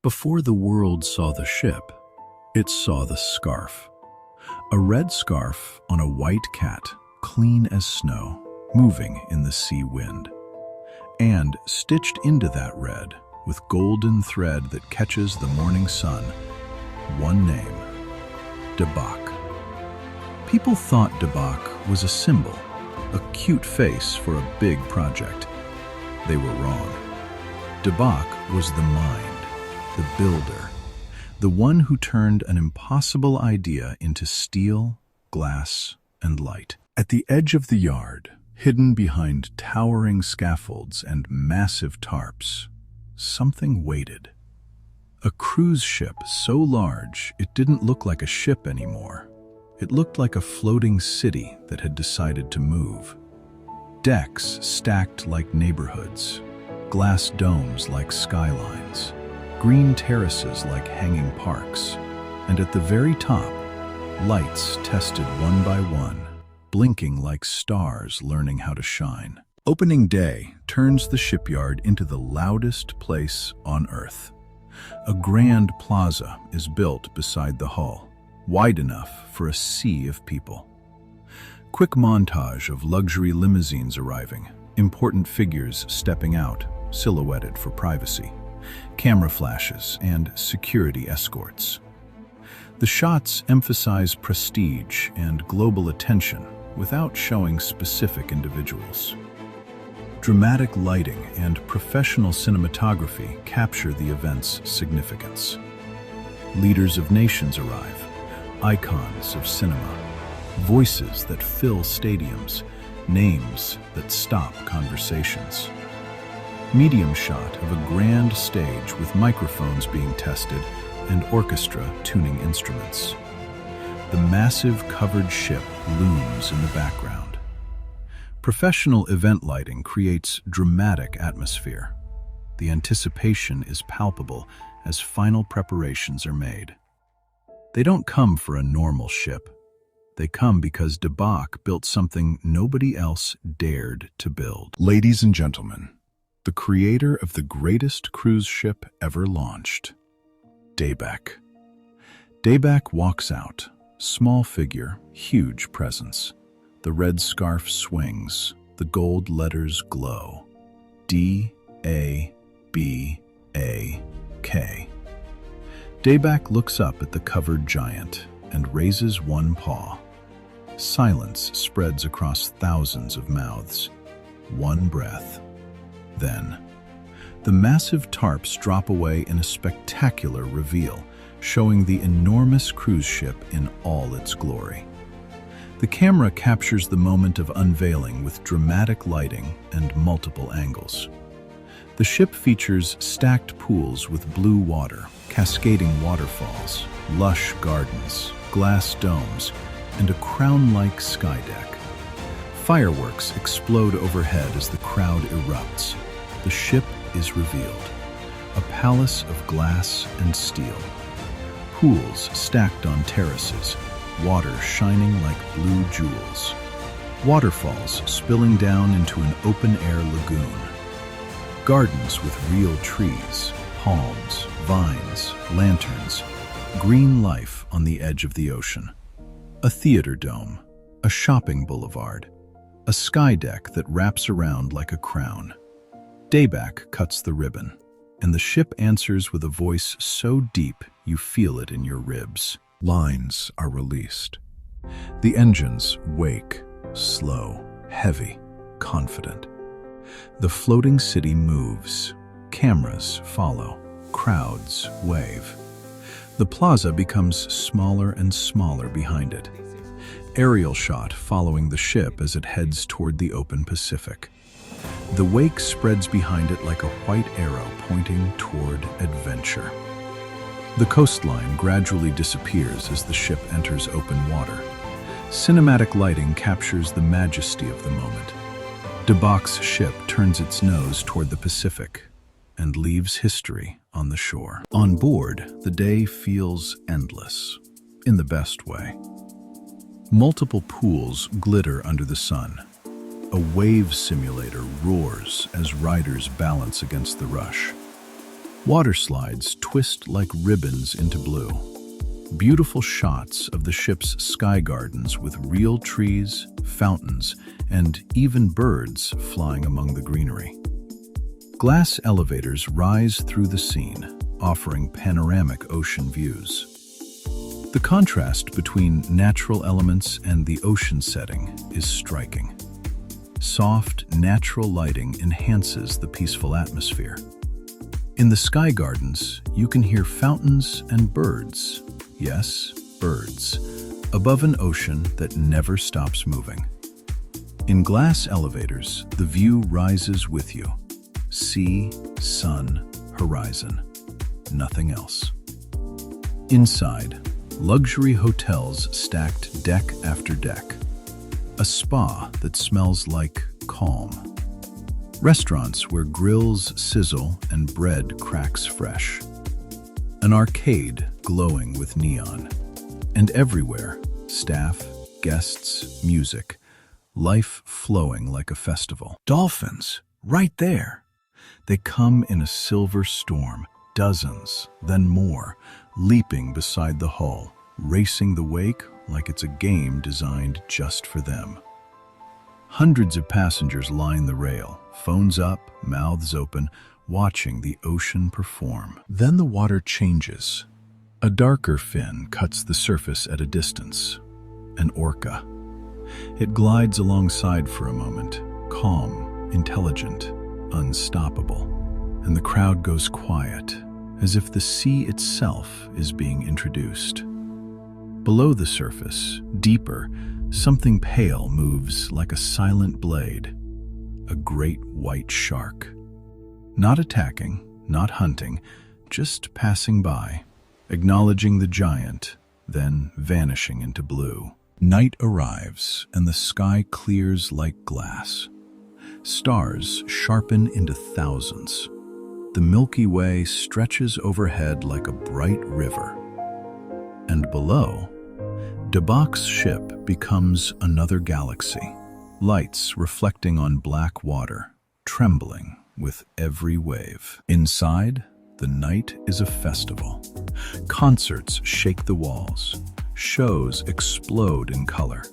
Before the world saw the ship, it saw the scarf. A red scarf on a white cat, clean as snow, moving in the sea wind. And stitched into that red, with golden thread that catches the morning sun, one name: Debak. People thought Debak was a symbol, a cute face for a big project. They were wrong. Debak was the mind, the builder, the one who turned an impossible idea into steel, glass, and light. At the edge of the yard, hidden behind towering scaffolds and massive tarps, something waited. A cruise ship so large it didn't look like a ship anymore. It looked like a floating city that had decided to move. Decks stacked like neighborhoods, glass domes like skylines, green terraces like hanging parks, and at the very top, lights tested one by one, blinking like stars learning how to shine. Opening day turns the shipyard into the loudest place on Earth. A grand plaza is built beside the hull, wide enough for a sea of people. Quick montage of luxury limousines arriving, important figures stepping out, silhouetted for privacy, camera flashes, and security escorts. The shots emphasize prestige and global attention without showing specific individuals. Dramatic lighting and professional cinematography capture the event's significance. Leaders of nations arrive, icons of cinema, voices that fill stadiums, names that stop conversations. Medium shot of a grand stage with microphones being tested and orchestra tuning instruments. The massive covered ship looms in the background. Professional event lighting creates dramatic atmosphere. The anticipation is palpable as final preparations are made. They don't come for a normal ship. They come because Debak built something nobody else dared to build. Ladies and gentlemen, the creator of the greatest cruise ship ever launched, Debak. Debak walks out, small figure, huge presence. The red scarf swings, the gold letters glow. D-A-B-A-K. Debak looks up at the covered giant and raises one paw. Silence spreads across thousands of mouths. One breath. Then, the massive tarps drop away in a spectacular reveal, showing the enormous cruise ship in all its glory. The camera captures the moment of unveiling with dramatic lighting and multiple angles. The ship features stacked pools with blue water, cascading waterfalls, lush gardens, glass domes, and a crown-like sky deck. Fireworks explode overhead as the crowd erupts. The ship is revealed, a palace of glass and steel. Pools stacked on terraces, water shining like blue jewels. Waterfalls spilling down into an open-air lagoon. Gardens with real trees, palms, vines, lanterns, green life on the edge of the ocean. A theater dome, a shopping boulevard, a sky deck that wraps around like a crown. Debak cuts the ribbon, and the ship answers with a voice so deep you feel it in your ribs. Lines are released. The engines wake, slow, heavy, confident. The floating city moves. Cameras follow. Crowds wave. The plaza becomes smaller and smaller behind it. Aerial shot following the ship as it heads toward the open Pacific. The wake spreads behind it like a white arrow pointing toward adventure. The coastline gradually disappears as the ship enters open water. Cinematic lighting captures the majesty of the moment. Debak's ship turns its nose toward the Pacific and leaves history on the shore. On board, the day feels endless, in the best way. Multiple pools glitter under the sun. A wave simulator roars as riders balance against the rush. Water slides twist like ribbons into blue. Beautiful shots of the ship's sky gardens with real trees, fountains, and even birds flying among the greenery. Glass elevators rise through the scene, offering panoramic ocean views. The contrast between natural elements and the ocean setting is striking. Soft, natural lighting enhances the peaceful atmosphere. In the sky gardens, you can hear fountains and birds. Yes, birds, above an ocean that never stops moving. In glass elevators, the view rises with you. Sea, sun, horizon, nothing else. Inside, luxury hotels stacked deck after deck. A spa that smells like calm. Restaurants where grills sizzle and bread cracks fresh. An arcade glowing with neon. And everywhere, staff, guests, music, life flowing like a festival. Dolphins, right there. They come in a silver storm, dozens, then more, leaping beside the hull, racing the wake like it's a game designed just for them. Hundreds of passengers line the rail, phones up, mouths open, watching the ocean perform. Then the water changes. A darker fin cuts the surface at a distance. An orca. It glides alongside for a moment, calm, intelligent, unstoppable. And the crowd goes quiet, as if the sea itself is being introduced. Below the surface, deeper, something pale moves like a silent blade. A great white shark. Not attacking, not hunting, just passing by, acknowledging the giant, then vanishing into blue. Night arrives, and the sky clears like glass. Stars sharpen into thousands. The Milky Way stretches overhead like a bright river. And below, Debak's ship becomes another galaxy, lights reflecting on black water, trembling with every wave. Inside, the night is a festival. Concerts shake the walls. Shows explode in color.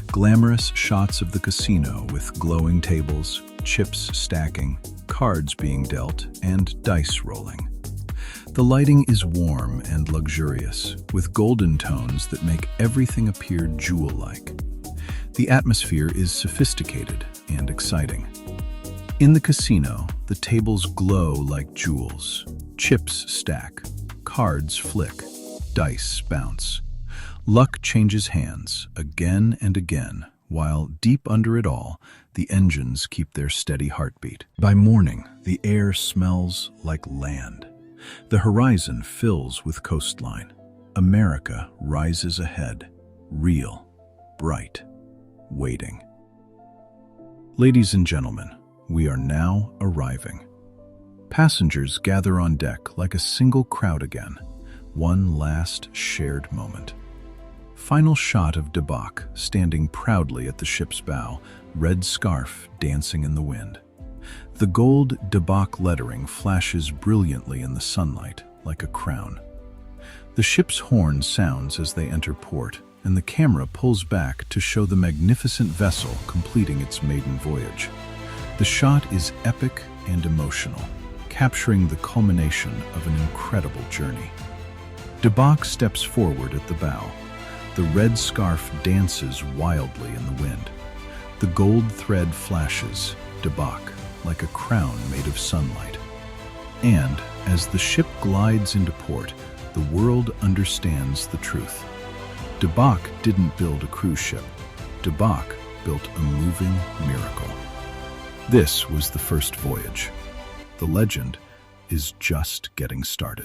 Glamorous shots of the casino with glowing tables, chips stacking, cards being dealt, and dice rolling. The lighting is warm and luxurious, with golden tones that make everything appear jewel-like. The atmosphere is sophisticated and exciting. In the casino, the tables glow like jewels. Chips stack, cards flick, dice bounce. Luck changes hands again and again, while deep under it all, the engines keep their steady heartbeat. By morning, the air smells like land. The horizon fills with coastline. America rises ahead, real, bright, waiting. Ladies and gentlemen, we are now arriving. Passengers gather on deck like a single crowd again, one last shared moment. Final shot of Debak standing proudly at the ship's bow, red scarf dancing in the wind. The gold Debak lettering flashes brilliantly in the sunlight like a crown. The ship's horn sounds as they enter port, and the camera pulls back to show the magnificent vessel completing its maiden voyage. The shot is epic and emotional, capturing the culmination of an incredible journey. Debak steps forward at the bow. The red scarf dances wildly in the wind. The gold thread flashes, Debak, like a crown made of sunlight. And as the ship glides into port, the world understands the truth. Debak didn't build a cruise ship. Debak built a moving miracle. This was the first voyage. The legend is just getting started.